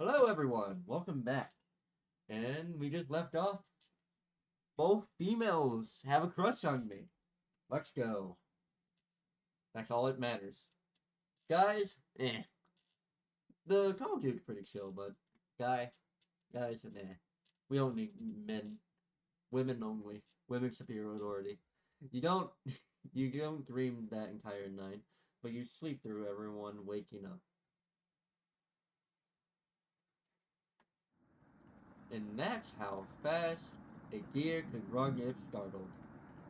Hello, everyone. Welcome back. And we just left off. Both females have a crush on me. Let's go. That's all that matters. Guys, the Call dude's pretty chill, but guys, we don't need men. Women only. Women superiority. You don't, you don't dream that entire night, but you sleep through everyone waking up. And that's how fast a deer could run if startled.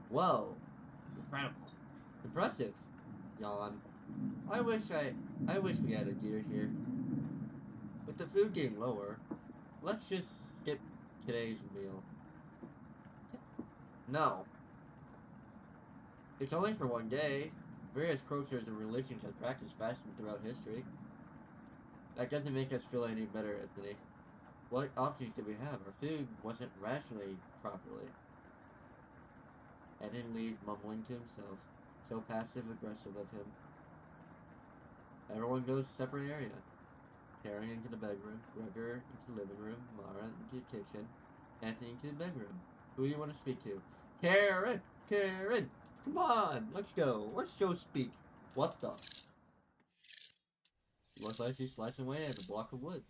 Whoa, incredible, impressive. Yawn. I wish we had a deer here. With the food getting lower, let's just skip today's meal. No, it's only for one day. Various cultures and religions have practiced fasting throughout history. That doesn't make us feel any better, Anthony. What options did we have? Our food wasn't rationed properly. Eden leaves mumbling to himself, so passive aggressive of him. Everyone goes to separate area. Karen into the bedroom, Gregor into the living room, Mara into the kitchen, Anthony into the bedroom. Who do you want to speak to? Karen! Karen! Come on! Let's go! Let's go speak! What the? Looks like she's slicing away at a block of wood.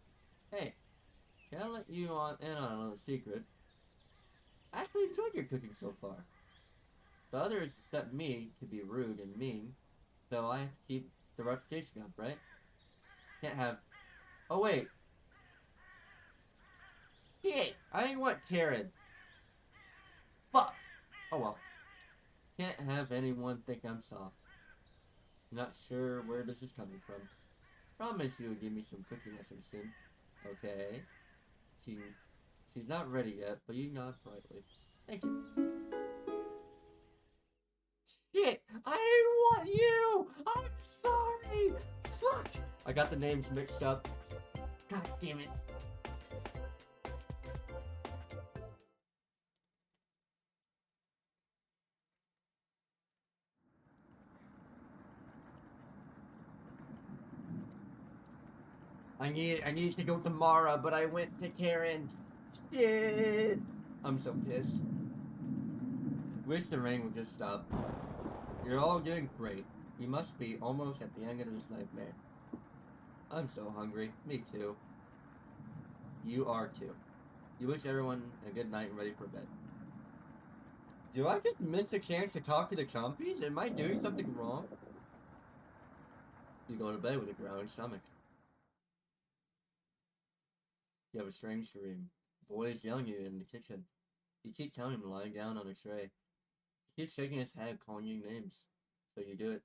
Hey, can I let you in on a little secret? I actually enjoyed your cooking so far. The others, except me, could be rude and mean, so I have to keep the reputation up, right? Can't have. Oh, wait. Shit! I ain't want Karen. Fuck! Oh well. Can't have anyone think I'm soft. Not sure where this is coming from. Promise you'll give me some cooking lessons soon. Okay. She, she's not ready yet, but you nod politely. Thank you. Shit! I didn't want you! I'm sorry! Fuck! I got the names mixed up. God damn it. I needed to go to Mara, but I went to Karen. Shit! I'm so pissed. Wish the rain would just stop. You're all doing great. You must be almost at the end of this nightmare. I'm so hungry. Me too. You are too. You wish everyone a good night and ready for bed. Do I just miss the chance to talk to the chompies? Am I doing something wrong? You go to bed with a growling stomach. You have a strange dream. The boy is yelling at you in the kitchen. You keep telling him to lie down on a tray. He keeps shaking his head, calling you names. So you do it.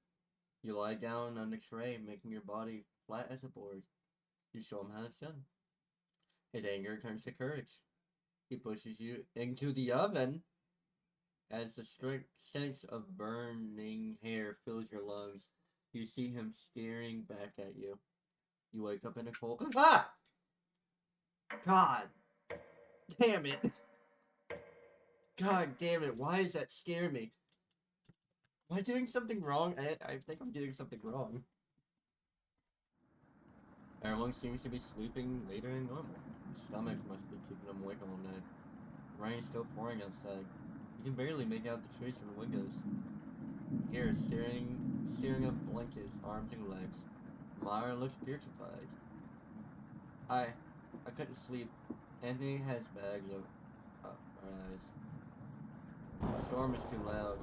You lie down on the tray, making your body flat as a board. You show him how it's done. His anger turns to courage. He pushes you into the oven. As the stench of burning hair fills your lungs, you see him staring back at you. You wake up in a cold. Ah! God damn it! God damn it! Why does that scare me? Am I doing something wrong? I think I'm doing something wrong. Everyone seems to be sleeping later than normal. His stomach must be keeping him awake all night. The rain is still pouring outside. You can barely make out the trees from the windows. You hear staring up blink his arms and legs. Myra looks petrified. I couldn't sleep. Anthony has bags of our eyes. The storm is too loud.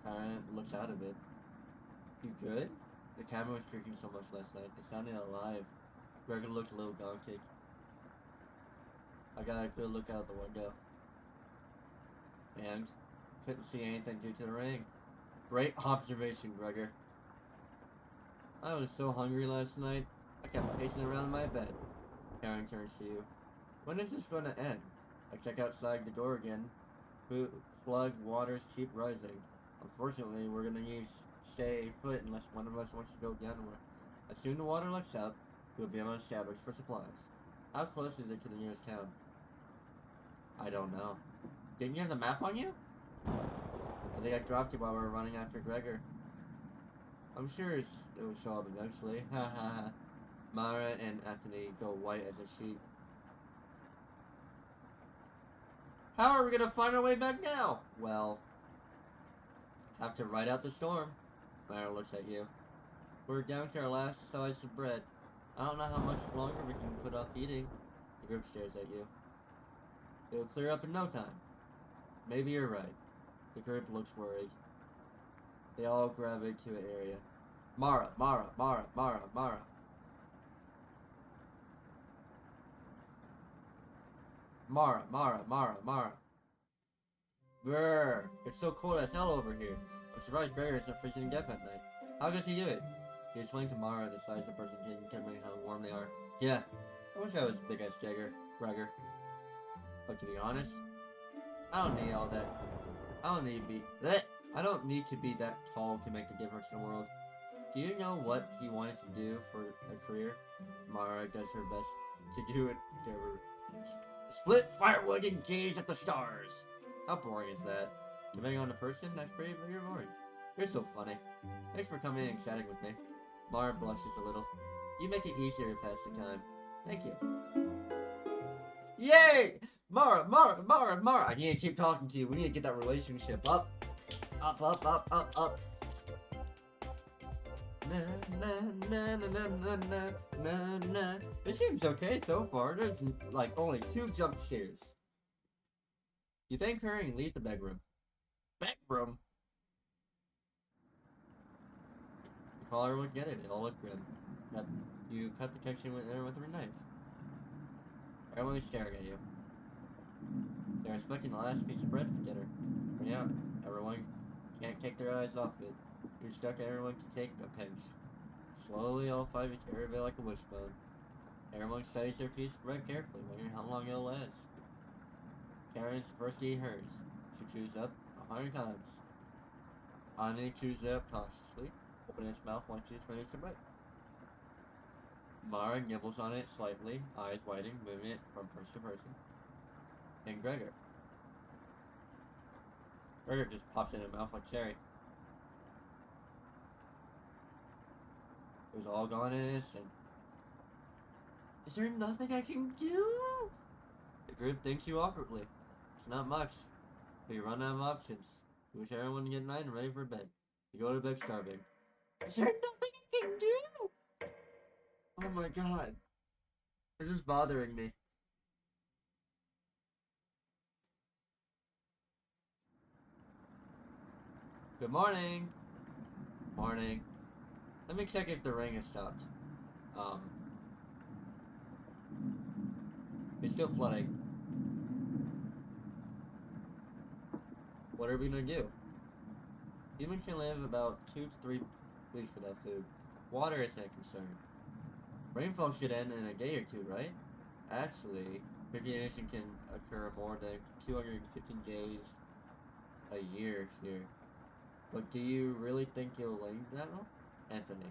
Karen looks out of it. You good? The camera was creaking so much last night. It sounded alive. Gregor looked a little gonky. I got a good look out the window. And couldn't see anything due to the rain. Great observation, Gregor. I was so hungry last night, I kept pacing around my bed. Karen turns to you. When is this going to end? I check outside the door again. Flood waters keep rising. Unfortunately, we're going to need to stay put unless one of us wants to go downward. As soon as the water lets up, we'll be able to establish for supplies. How close is it to the nearest town? I don't know. Didn't you have the map on you? I think I dropped it while we were running after Gregor. I'm sure it will show up eventually. Ha ha ha. Mara and Anthony go white as a sheet. How are we gonna find our way back now? Well, have to ride out the storm. Mara looks at you. We're down to our last slice of bread. I don't know how much longer we can put off eating. The group stares at you. It'll clear up in no time. Maybe you're right. The group looks worried. They all gravitate to an area. Mara, Mara, Mara, Mara, Mara. Mara, Mara, Mara, Mara. Brrr, it's so cold as hell over here. I'm surprised Barry isn't freezing to death at night. How does he do it? He explained to Mara the size the person can determine how warm they are. Yeah, I wish I was big as Gregor. But to be honest, I don't need all that. I don't need to be that tall to make the difference in the world. Do you know what he wanted to do for a career? Mara does her best to do it. Split firewood and gaze at the stars. How boring is that? Depending on the person, that's pretty boring. You're so funny. Thanks for coming and chatting with me. Mara blushes a little. You make it easier to pass the time. Thank you. Yay! Mara! I need to keep talking to you. We need to get that relationship up. Up. This seems okay so far. There's like only 2 jump scares. You thank her and leave the bedroom. Bedroom? You call everyone together, they all look grim. You cut the connection with her with a knife. Everyone is staring at you. They're expecting the last piece of bread for dinner. Bring out. Everyone can't take their eyes off it. You instruct everyone to take a pinch. Slowly, all 5 each carry it like a wishbone. Everyone studies their piece of bread carefully, wondering how long it'll last. Karen's first to eat hers. She chews up 100 times. Ani chews it up cautiously, opening its mouth once she's finished the bread. Mara nibbles on it slightly, eyes widening, moving it from person to person. And Gregor just pops it in her mouth like cherry. It was all gone in an instant. Is there nothing I can do? The group thinks you awkwardly. It's not much, but you run out of options. You wish everyone to get night and ready for bed. You go to bed starving. Is there nothing I can do? Oh my god. This is bothering me. Good morning. Morning. Let me check if the rain has stopped. It's still flooding. What are we gonna do? Humans can live about 2 to 3 weeks without food. Water isn't a concern. Rainfall should end in a day or 2, right? Actually, vegetation can occur more than 215 days a year here. But do you really think it'll rain that long? Anthony,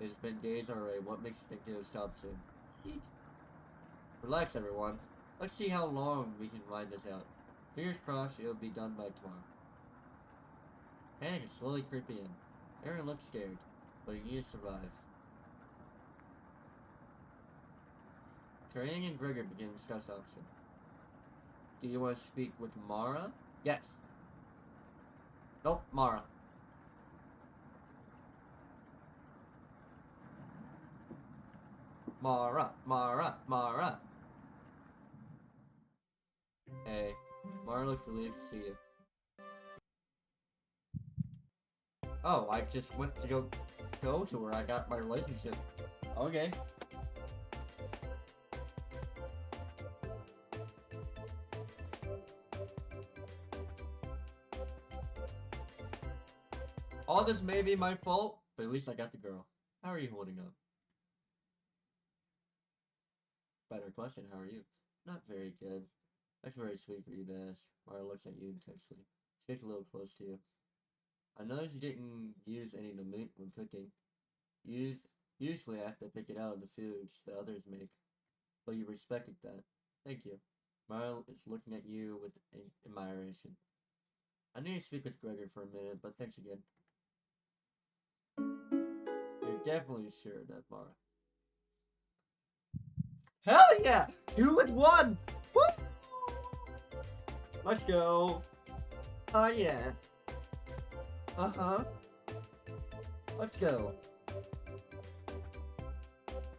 it's been days already. What makes you think it'll stop soon? Eek. Relax, everyone. Let's see how long we can ride this out. Fingers crossed it'll be done by tomorrow. Panic is slowly creeping in. Aaron looks scared, but he needs to survive. Karian and Gregor begin to discuss option. Do you want to speak with Mara? Yes. Nope, Mara. Mara. Hey, Mara looks relieved to see you. Oh, I just went to go to where I got my relationship. Okay. All this may be my fault, but at least I got the girl. How are you holding up? Better question, how are you? Not very good. That's very sweet for you to ask. Mara looks at you intensely. She gets a little close to you. I noticed you didn't use any of the meat when cooking. Usually I have to pick it out of the foods the others make. But you respected that. Thank you. Mara is looking at you with admiration. I need to speak with Gregor for a minute, but thanks again. You're definitely sure that, Mara. Hell yeah! 2 with 1! Woo! Let's go. Oh yeah. Uh-huh. Let's go.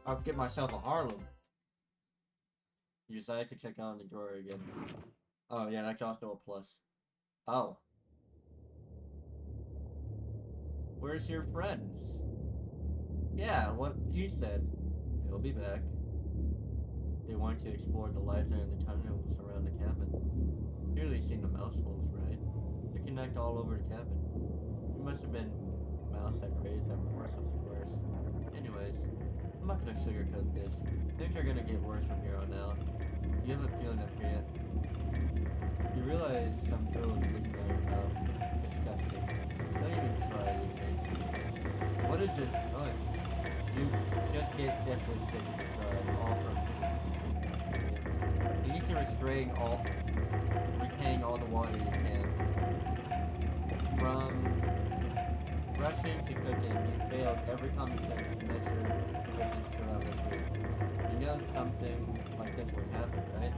I'll get myself a Harlem. You decided to check out in the drawer again. Oh yeah, that's also a plus. Oh. Where's your friends? Yeah, what you said. They'll be back. They want to explore the lights and the tunnels around the cabin. Clearly seen the mouse holes, right? They connect all over the cabin. It must have been mouse that created them or something worse. Anyways, I'm not gonna sugarcoat this. Things are gonna get worse from here on out. You have a feeling of fear. You realize some drool is leaking out of your mouth. Disgusting. Don't even try anything. What is this? Oh, you just get deathly sick if you try. All from you need to retain all the water you can. From rushing to cooking, you failed every common sense measure business throughout this week. You know something like this would happen, right?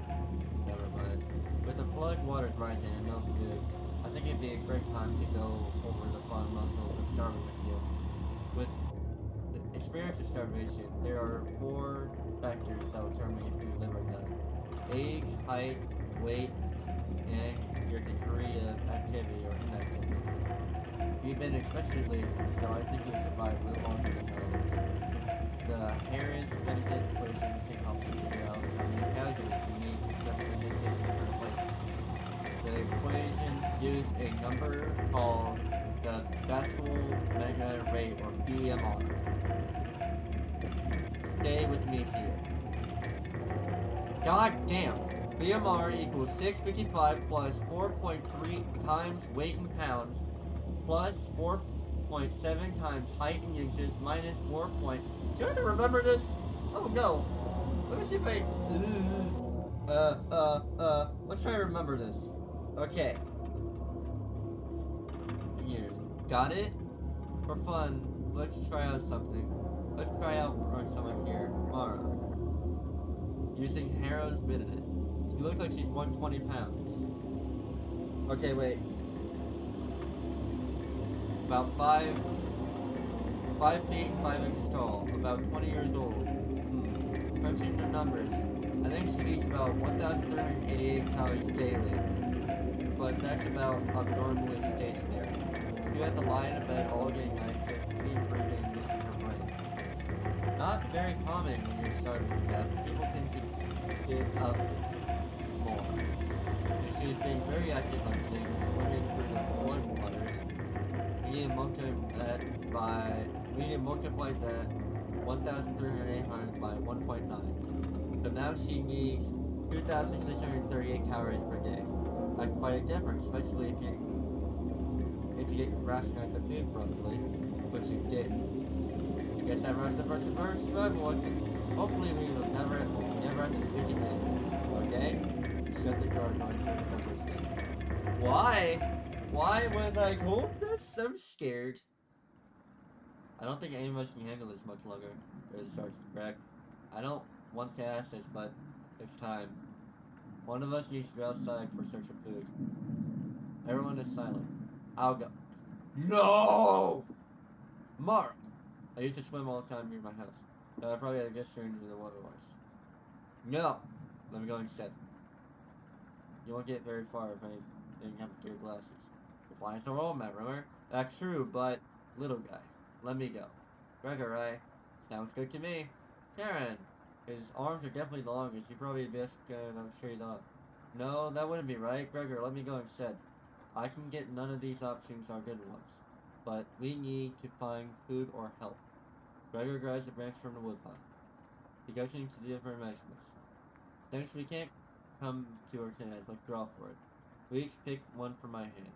Never mind. With the flood waters rising and no food, I think it'd be a great time to go over the fundamentals of starving with you. With the experience of starvation, there are 4 factors that will determine if you live or die. Age, height, weight, and your degree of activity or inactivity. You've been especially lazy, so I think you'll survive a little longer than others. The Harris Benedict equation can help you figure out how many calories you need to separate medication per weight. The equation uses a number called the basal magnetic rate, or BMR. Stay with me here. God damn! BMR equals 655 plus 4.3 times weight in pounds plus 4.7 times height in inches minus 4. Do you have to remember this? Oh no. Let me see if I... let's try to remember this. Okay. Years. Got it? For fun, let's try out something. Let's try out on someone here. Mara. Using Harrow's Benedict. She looks like she's 120 pounds. Okay, wait. About 5 feet, 5 inches tall. About 20 years old. Crunching the numbers. I think she eats about 1,388 calories daily. But that's about abnormally stationary. She had to lie in a bed all day and night, just eating, breathing, and using her brain. Not very common when you're starving to death. People tend to get up more. And she's being very active on things, swimming through the flood waters. We need to multiply that 1,300 by 1.9. So now she needs 2,638 calories per day. That's quite a difference, especially if you didn't ration the food properly, which you didn't. I guess that was the first survival lesson. Hopefully we will never have to speak again. Okay? Shut the door going through the numbers thing. Why? Why would I hold this? I'm scared. I don't think any of us can handle this much longer. It starts to crack. I don't want to ask this, but it's time. One of us needs to go outside for search of food. Everyone is silent. I'll go. No! Mara! I used to swim all the time near my house. So I probably had to get straight into the water wars. No! Let me go instead. You won't get very far if I didn't have clear glasses. You're blind as a roll, man, remember? That's true, but little guy. Let me go. Gregor, right? Sounds good to me. Karen! His arms are definitely the longest. He probably best straight up. No, that wouldn't be right. Gregor, let me go instead. I can get none of these options are good ones. But we need to find food or help. Gregor grabs a branch from the woodpile. He goes into the different measurements. Since we can't come to our hands, let's draw for it. We each pick one from my hand.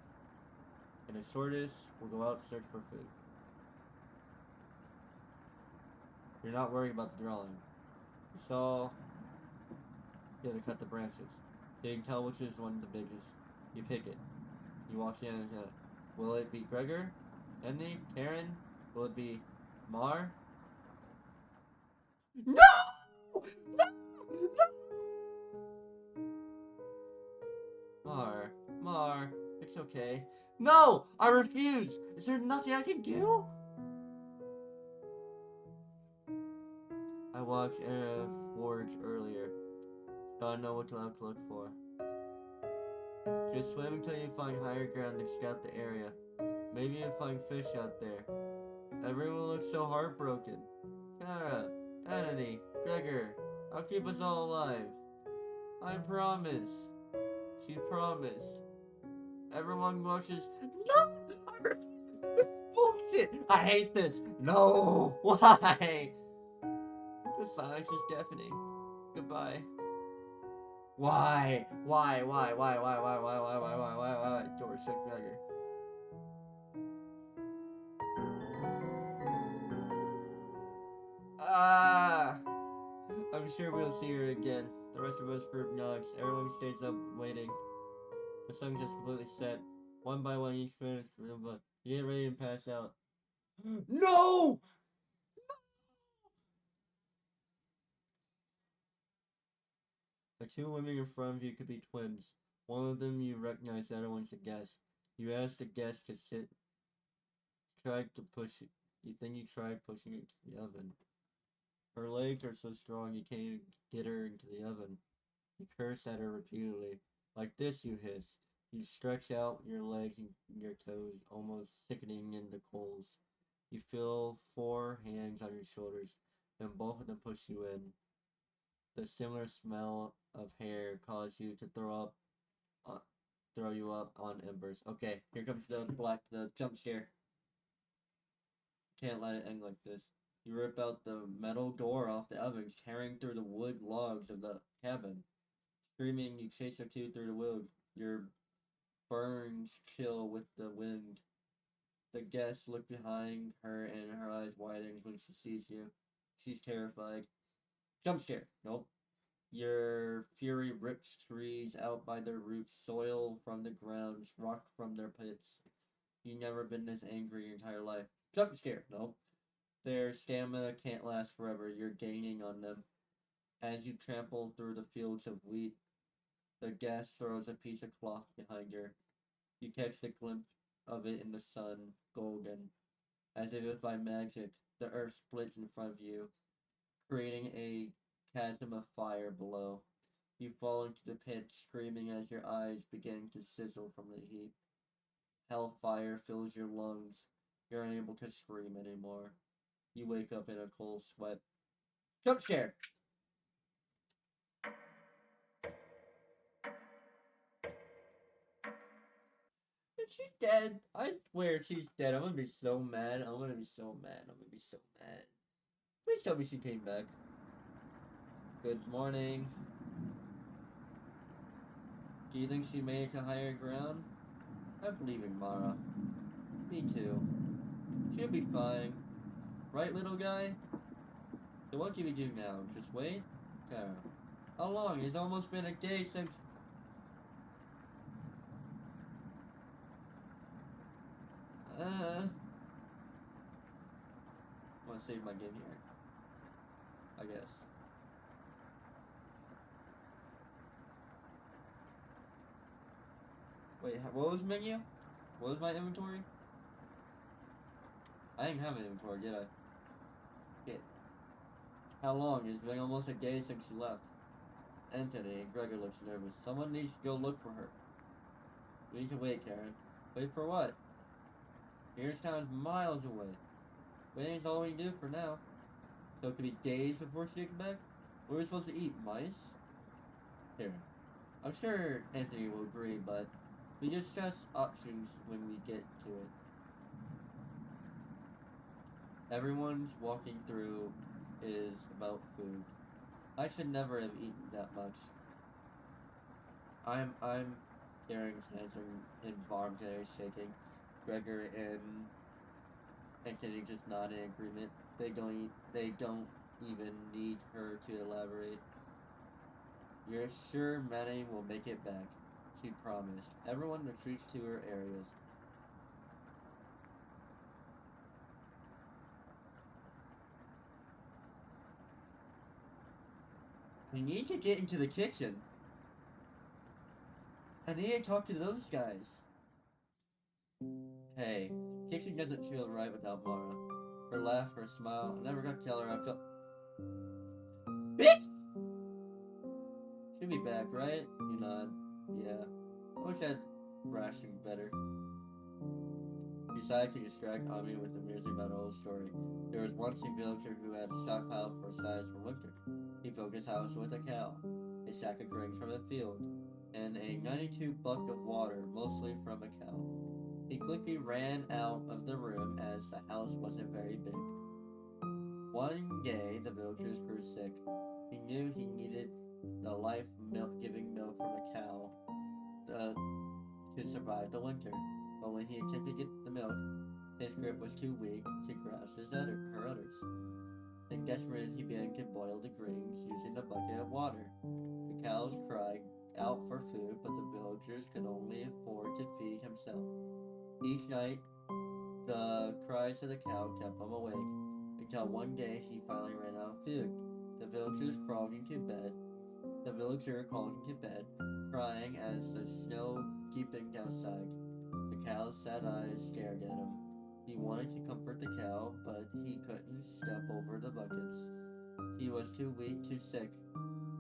And the shortest will go out and search for food. You're not worried about the drawing. You saw... You gotta cut the branches. So you can tell which is one of the biggest. You pick it. You watch the end of it. Will it be Gregor? Andy? Karen? Will it be Mar? No! No! okay. No! I refuse! Is there nothing I can do? I walked in a forge earlier. Gotta know what to look for. Just swim until you find higher ground and scout the area. Maybe you'll find fish out there. Everyone looks so heartbroken. Kara, Anthony, Gregor, I'll keep us all alive. I promise. She promised. Everyone watches. No! I refuse! Bullshit! I hate this! No! Why? The silence is deafening. Goodbye. Why? Why? George Gregor. Ah! I'm sure we'll see her again. The rest of us group nods. Everyone stays up waiting. The sun just completely set. One by one, each finish, but you get ready and pass out. No! The two women in front of you could be twins. One of them you recognize, the other one's a guest. You ask the guest to sit. Try to push it. Then you try pushing it to the oven. Her legs are so strong you can't even get her into the oven. You curse at her repeatedly. Like this, you hiss. You stretch out your legs and your toes, almost sickening in the coals. You feel 4 hands on your shoulders, then both of them push you in. The similar smell of hair causes you to throw you up on embers. Okay, here comes the jump scare. Can't let it end like this. You rip out the metal door off the oven, tearing through the wood logs of the cabin. Screaming, you chase the two through the wood. Your burns chill with the wind. The guest looks behind her and her eyes widen when she sees you. She's terrified. Jump scare. Nope. Your fury rips trees out by their roots, soil from the ground, rock from their pits. You've never been this angry your entire life. Jump scare. Nope. Their stamina can't last forever. You're gaining on them. As you trample through the fields of wheat, the guest throws a piece of cloth behind her. You catch the glimpse of it in the sun, golden. As if by magic, the earth splits in front of you, creating a chasm of fire below. You fall into the pit, screaming as your eyes begin to sizzle from the heat. Hellfire fills your lungs. You're unable to scream anymore. You wake up in a cold sweat. Jump scare! Is she dead? I swear she's dead. I'm gonna be so mad. I'm gonna be so mad. I'm gonna be so mad. Please tell me she came back. Good morning. Do you think she made it to higher ground? I believe in Mara. Me too. She'll be fine. Right, little guy? So what can we do now? Just wait? Kara. How long? It's almost been a day since... I want to save my game here. I guess. Wait, what was menu? What was my inventory? I didn't have an inventory, did I? Shit. How long? It's been almost a day since she left. Anthony and Gregor looks nervous. Someone needs to go look for her. We need to wait, Karen. Wait for what? Town's miles away. Waiting's all we can do for now. So it could be days before she gets back? What are we supposed to eat? Mice? Here. I'm sure Anthony will agree, but we discuss options when we get to it. Everyone's walking through is about food. I should never have eaten that much. I'm Darren's hands are involuntarily shaking. Gregor and Anthony just nod in agreement. They don't even need her to elaborate. You're sure Manny will make it back, she promised. Everyone retreats to her areas. We need to get into the kitchen. I need to talk to those guys. Hey, Kixie doesn't feel right without Mara. Her laugh, her smile, I never got to tell her I felt. Bitch! She'll be back, right? You nod. Yeah. I wish I'd rationed better. Decided to distract Ami with the music about an old story. There was once a villager who had a stockpile for size for winter. He filled his house with a cow, a sack of grain from a field, and a 92 buck of water, mostly from a cow. He quickly ran out of the room as the house wasn't very big. One day, the villagers grew sick. He knew he needed the life giving milk from a cow to survive the winter. But when he attempted to get the milk, his grip was too weak to grasp her udders. In desperate, he began to boil the grains using a bucket of water. The cows cried out for food, but the villagers could only afford to feed himself. Each night, the cries of the cow kept him awake, until one day he finally ran out of food. The villagers crawled into bed. The villager crawled into bed, crying as the snow deepened outside. The cow's sad eyes stared at him. He wanted to comfort the cow, but he couldn't step over the buckets. He was too weak, too sick.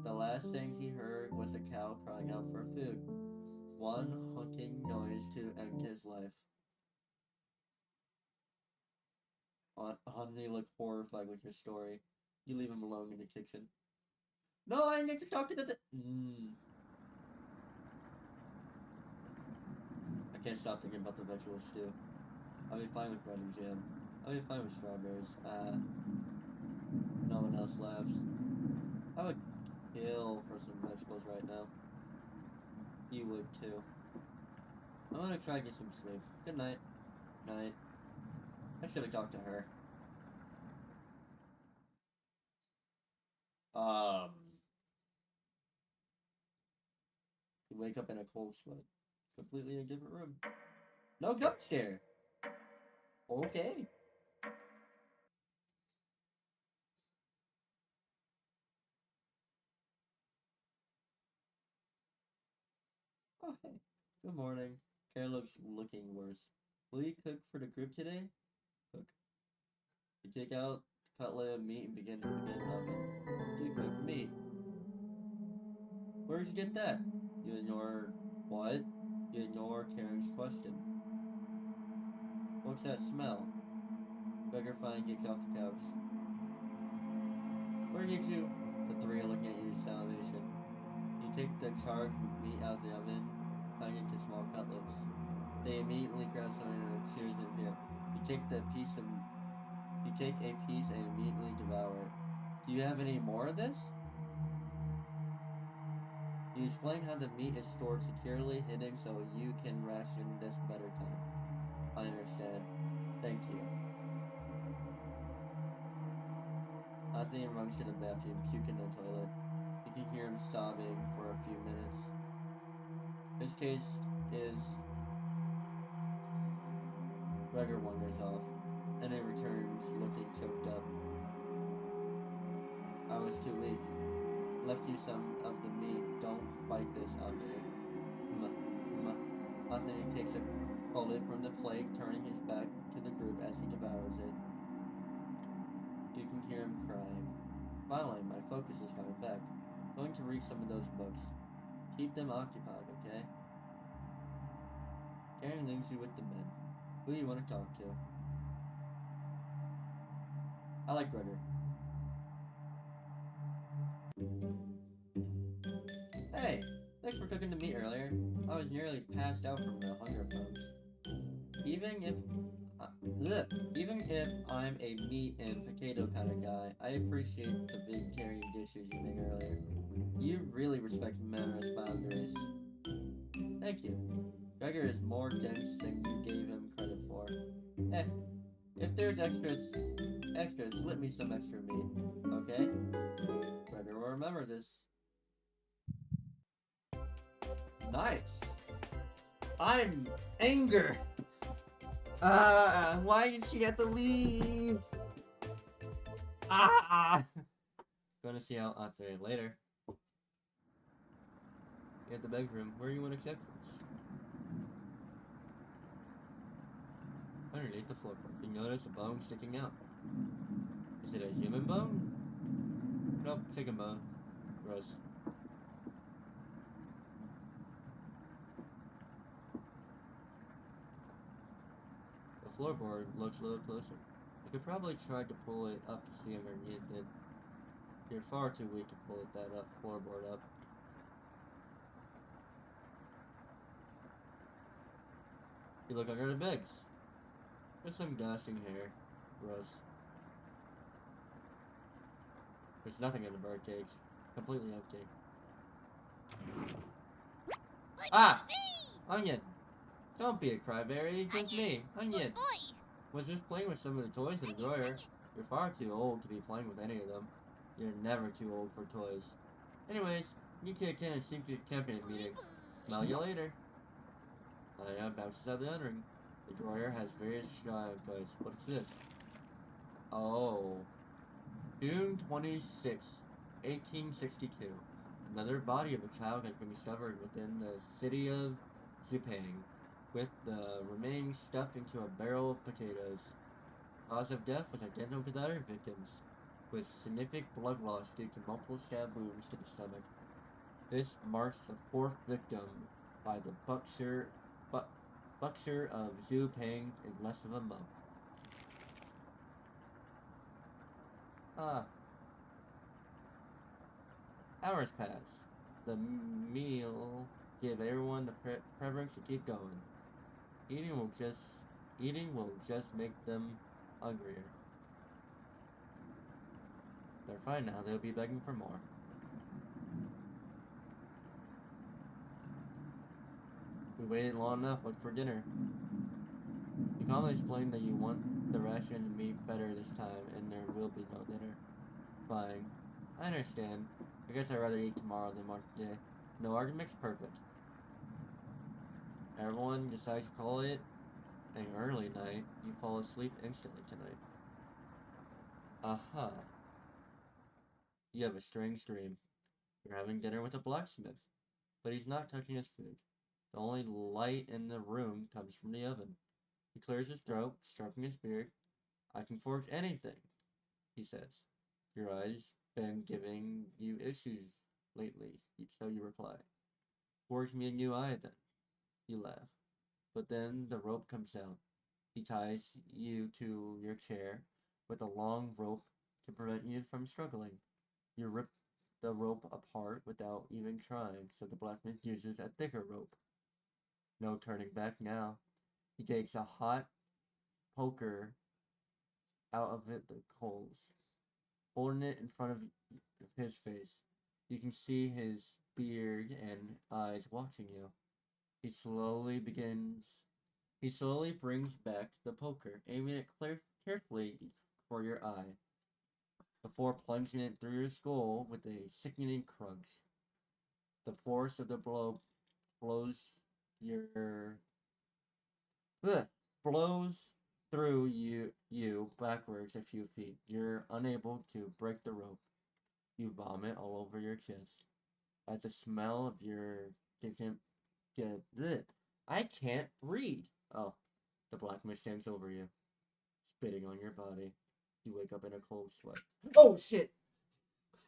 The last thing he heard was the cow crying out for food. One haunting noise to end his life. Honey looked horrified with your story. You leave him alone in the kitchen. No, I need to talk to the. I can't stop thinking about the vegetable stew. I'll be fine with bread and jam. I'll be fine with strawberries. No one else laughs. I would kill for some vegetables right now. You would too. I'm gonna try to get some sleep. Good night. Night. I should have talked to her. You wake up in a cold sweat. Completely in a different room. No jump scare! Okay. Oh, hey. Good morning. Karen looks looking worse. Will you cook for the group today? Cook. You take out cutlet of meat and begin to cook it in the oven. You cook meat. Where'd you get that? You ignore what? You ignore Karen's question. What's that smell? Beggar finally gets off the couch. Where did you? The three are looking at you with salivation. You take the charred meat out of the oven, cutting it into small cutlets. They immediately grab something and cheers in here. You take a piece and immediately devour it. Do you have any more of this? You explain how the meat is stored securely hidden so you can ration this better time. I understand. Thank you. Anthony runs to the bathroom, puking in the toilet. You can hear him sobbing for a few minutes. His taste is. Gregor wanders off, and it returns looking choked up. I was too weak. Left you some of the meat. Don't fight this, Anthony. Anthony takes a bullet from the plate, turning his back to the group as he devours it. You can hear him crying. Finally, my focus is coming back. Going to read some of those books. Keep them occupied, okay? Karen leaves you with the men. Who do you want to talk to? I like Gregor. Hey, thanks for cooking the meat earlier. I was nearly passed out from the hunger pangs. Even if I'm a meat and potato kind of guy, I appreciate the vegetarian dishes you made earlier. You really respect Mara's boundaries. Thank you. Gregor is more dense than you gave him credit for. Eh, if there's extras, slip me some extra meat, okay? Gregor will remember this. Nice. I'm anger. Why did she have to leave? Gonna see how Anthony later. You're at the bedroom. Where do you want to check first? Underneath the floorboard, you notice a bone sticking out. Is it a human bone? Nope, chicken bone. Gross. The floorboard looks a little closer. You could probably try to pull it up to see underneath it. You're far too weak to pull that floorboard up. You look under the beds. There's some dust and hair. Gross. There's nothing in the birdcage. Completely empty. Ah! Onion! Don't be a cryberry, just me, Onion. Was just playing with some of the toys in the drawer. You're far too old to be playing with any of them. You're never too old for toys. Anyways, you can attend a secret campaign meeting. Smell you later. Lana bounces out the unring. The drawer has various toys. What's this? Oh. June 26, 1862. Another body of a child has been discovered within the city of Zupang, with the remains stuffed into a barrel of potatoes. Cause of death was identical to the other victims, with significant blood loss due to multiple stab wounds to the stomach. This marks the fourth victim by the Buckshire of Zupang in less than a month. Ah. Hours pass. The meal give everyone the preference to keep going. Eating will just make them hungrier. They're fine now. They'll be begging for more. We waited long enough. What's for dinner? You calmly explain that you want the ration meat better this time, and there will be no dinner. Fine. I understand. I guess I'd rather eat tomorrow than March today. No argument's perfect. Everyone decides to call it an early night. You fall asleep instantly tonight. Aha. You have a strange dream. You're having dinner with a blacksmith, but he's not touching his food. The only light in the room comes from the oven. He clears his throat, stroking his beard. I can forge anything, he says. Your eyes been giving you issues lately, so you reply. Forge me a new eye then. You laugh. But then the rope comes out. He ties you to your chair with a long rope to prevent you from struggling. You rip the rope apart without even trying, so the blacksmith uses a thicker rope. No turning back now. He takes a hot poker out of the coals, holding it in front of his face. You can see his beard and eyes watching you. He slowly brings back the poker, aiming it carefully for your eye, before plunging it through your skull with a sickening crunch. The force of the blow blows your ugh, blows through you backwards a few feet. You're unable to break the rope. You vomit all over your chest. At the smell of your get I can't read. Oh, the blacksmith stands over you, spitting on your body. You wake up in a cold sweat. Oh shit!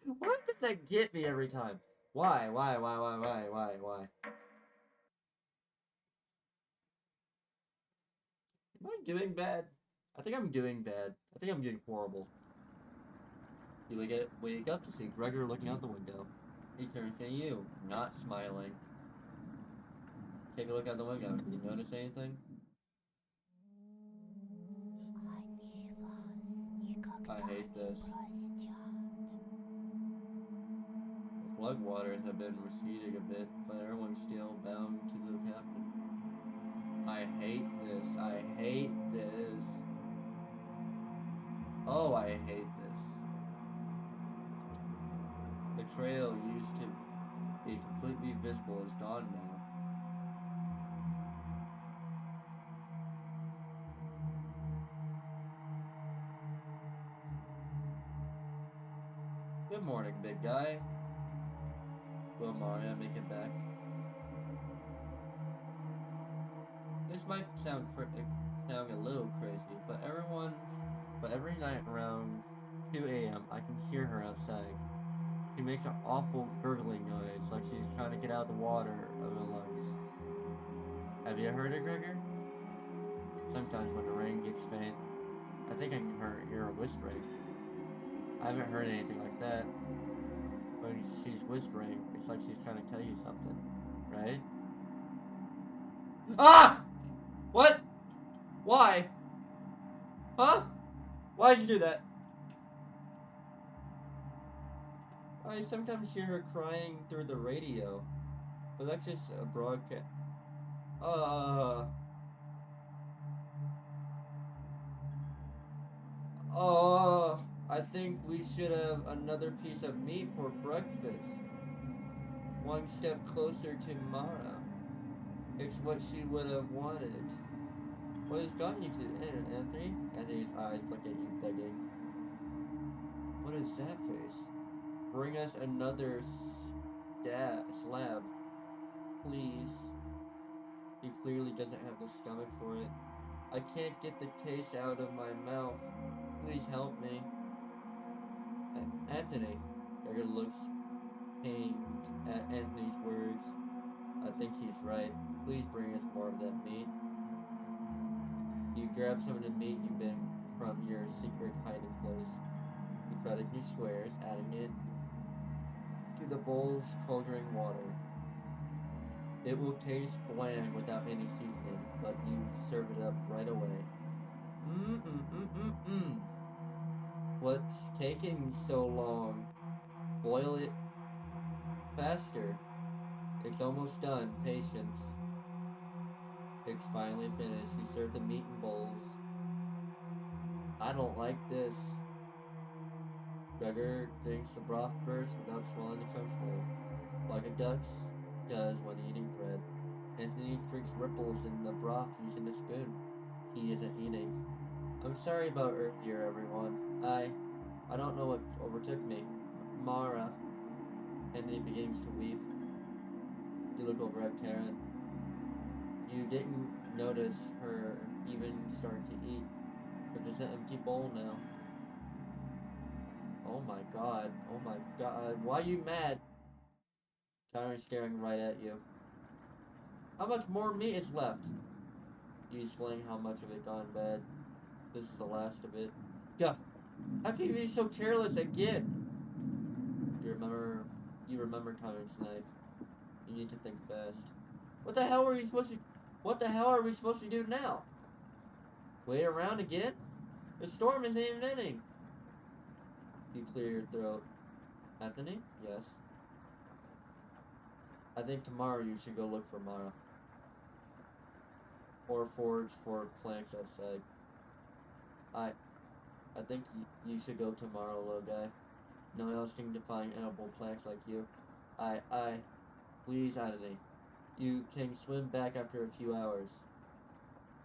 Why does that get me every time? Why? Am I doing bad? I think I'm doing bad. I think I'm doing horrible. You wake up to see Gregor looking out the window. He turns to you, not smiling. Take a look out the window. Do you notice anything? I hate this. The floodwaters have been receding a bit, but everyone's still bound to the captain. I hate this. I hate this. Oh, I hate this. The trail used to be completely visible is gone now. Good morning, big guy. Will Maria make it back? This might sound sounding a little crazy, but every night around 2 a.m. I can hear her outside. She makes an awful gurgling noise, like she's trying to get out the water of her lungs. Have you heard it, Gregor? Sometimes when the rain gets faint, I think I can hear her whispering. I haven't heard anything like that. When she's whispering, it's like she's trying to tell you something, right? Ah! What? Why? Huh? Why'd you do that? I sometimes hear her crying through the radio, but that's just a broadcast. Uh. I think we should have another piece of meat for breakfast. One step closer to Mara. It's what she would have wanted. What has gotten you to Anthony? Anthony's eyes look at you begging. What is that face? Bring us another slab, please. He clearly doesn't have the stomach for it. I can't get the taste out of my mouth. Please help me. Anthony. Gregor looks pained at Anthony's words. I think he's right. Please bring us more of that meat. You grab some of the meat you've been from your secret hiding place. You frantically swears, adding it to the bowl's cauldron water. It will taste bland without any seasoning, but you serve it up right away. What's taking so long? Boil it faster. It's almost done. Patience. It's finally finished. You serve the meat in bowls. I don't like this. Gregor drinks the broth first without swallowing the chunks whole, like a duck does when eating bread. Anthony drinks ripples in the broth using a spoon. He isn't eating. I'm sorry about earlier, everyone. I don't know what overtook me. Mara. Anthony begins to weep. You look over at Karen. You didn't notice her even starting to eat. But there's an empty bowl now. Oh my god. Oh my god. Why are you mad? Karen's staring right at you. How much more meat is left? You explain how much of it gone bad. This is the last of it. Yeah. How can you be so careless again? You remember Karen's knife. You need to think fast. What the hell are we supposed to do now? Wait around again? The storm isn't even ending. You clear your throat. Anthony? Yes. I think tomorrow you should go look for Mara. Or forage for planks outside. I think you should go tomorrow, little guy. No one else can find edible plants like you. Please, Anthony. You can swim back after a few hours.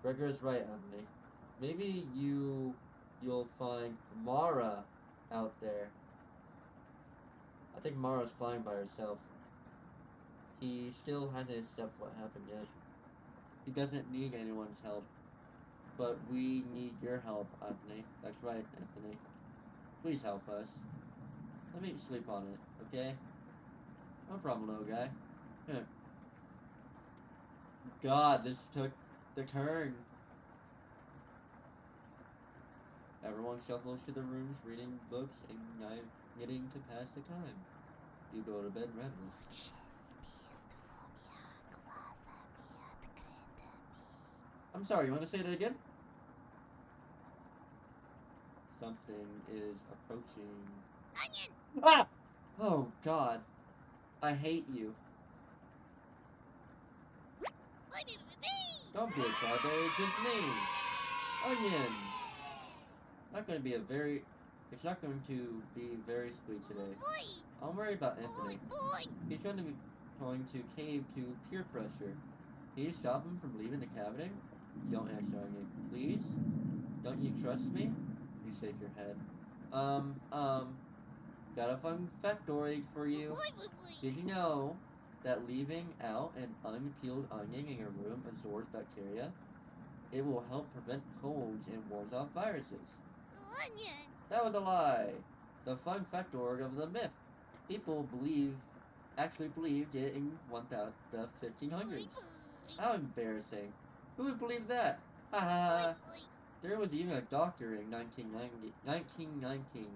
Gregor is right, Anthony. Maybe you'll find Mara out there. I think Mara's fine by herself. He still hasn't accepted what happened yet. He doesn't need anyone's help. But we need your help, Anthony. That's right, Anthony. Please help us. Let me sleep on it, okay? No problem, little guy. Here. God, this took the turn. Everyone shuffles to the rooms, reading books and getting to pass the time. You go to bed restless. I'm sorry, you want to say that again? Something is approaching. Onion! Ah! Oh, God. I hate you. Don't be a crybaby, it's just me. Onion! It's not going to be very sweet today. I'm worried about Anthony. He's going to cave to peer pressure. Can you stop him from leaving the cabinet? Don't answer Onion, please. Don't you trust me? You shake your head. Got a fun factoid for you. Did you know that leaving out an unpeeled onion in your room absorbs bacteria? It will help prevent colds and wards off viruses. Onion. That was a lie. The fun factoid of the myth. People actually believed it in the 1500s. How embarrassing. Who would believe that? Haha. There was even a doctor in 1919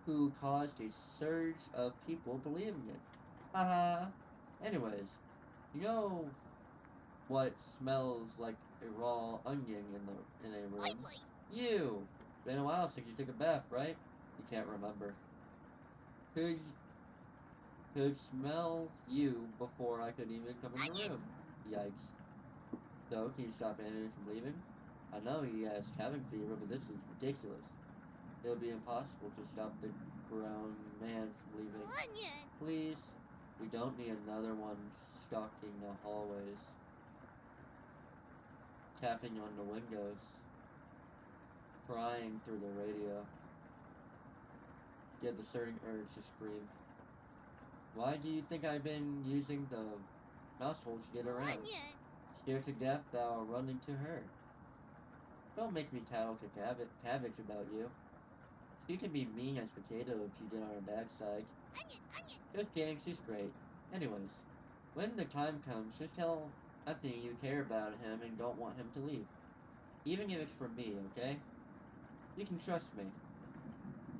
who caused a surge of people believing it. Haha. Anyways, you know what smells like a raw onion in a room? You! Been a while since you took a bath, right? You can't remember. Could smell you before I could even come in the room. Yikes. So, can you stop Anna from leaving? I know he has cabin fever, but this is ridiculous. It would be impossible to stop the grown man from leaving. Please, we don't need another one stalking the hallways, tapping on the windows, crying through the radio. Get the certain urge to scream. Why do you think I've been using the mouse hole to get around? Scared to death that I'll run into her. Don't make me tattle to cabbage about you. She can be mean as potato if you get on her backside. Just kidding, she's great. Anyways, when the time comes, just tell Anthony you care about him and don't want him to leave. Even if it's for me, okay? You can trust me.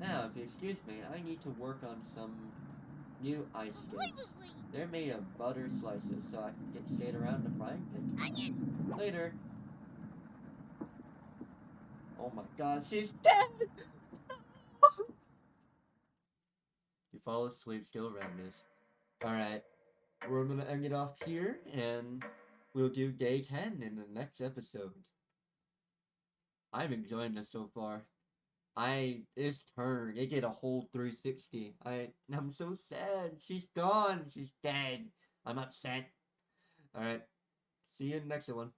Now, if you excuse me, I need to work on some new ice skates. They're made of butter slices, so I can get straight around the frying pan. Later. Oh my god, she's dead! You fall asleep still ravenous. Alright, we're gonna end it off here, and we'll do day 10 in the next episode. I'm enjoying this so far. It's turned. It did a whole 360. I'm so sad. She's gone. She's dead. I'm upset. Alright, see you in the next one.